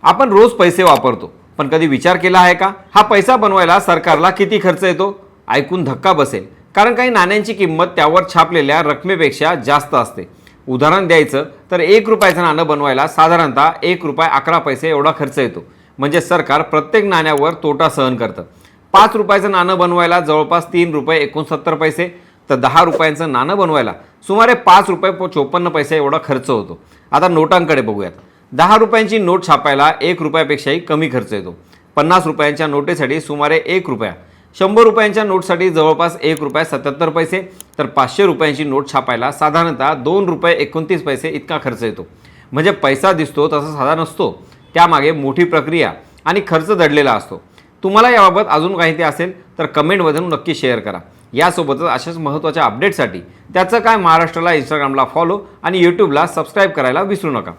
आपण रोज पैसे वापरतो, पण कधी विचार केला आहे का हा पैसा बनवायला सरकारला किती खर्च येतो? ऐकून धक्का बसेल, कारण काही नाण्यांची किंमत त्यावर छापलेल्या रकमेपेक्षा जास्त असते. उदाहरण द्यायचं तर 1 रुपयाचं नाणं बनवायला साधारणतः 1 रुपये 11 पैसे एवढा खर्च येतो. म्हणजे सरकार प्रत्येक नाण्यावर तोटा सहन करतं. 5 रुपयाचं नाणं बनवायला जवळपास 3 रुपये 69 पैसे, तर 10 रुपयांचं नाणं बनवायला सुमारे 5 रुपये 54 पैसे एवढा खर्च होतो. आता नोटांकडे बघूयात. 10 रुपयांची नोट छापायला 1 रुपयापेक्षाही कमी खर्च येतो. 50 रुपयांच्या नोटेसाठी सुमारे 1 रुपया, 100 रुपयांच्या नोटसाठी जवळपास 1 रुपये 77 पैसे, तर 500 रुपयांची नोट छापायला साधारणतः 2 रुपये 29 पैसे इतका खर्च येतो. म्हणजे पैसा दिसतो तसा साधा नसतो, त्यामागे मोठी प्रक्रिया आणि खर्च दडलेला असतो. तुम्हाला याबाबत अजून माहिती असेल तर कमेंटमधून नक्की शेअर करा. यासोबतच अशाच महत्त्वाच्या अपडेटसाठी त्याचं काय महाराष्ट्राला इंस्टाग्रामला फॉलो आणि यूट्यूबला सबस्क्राईब करायला विसरू नका.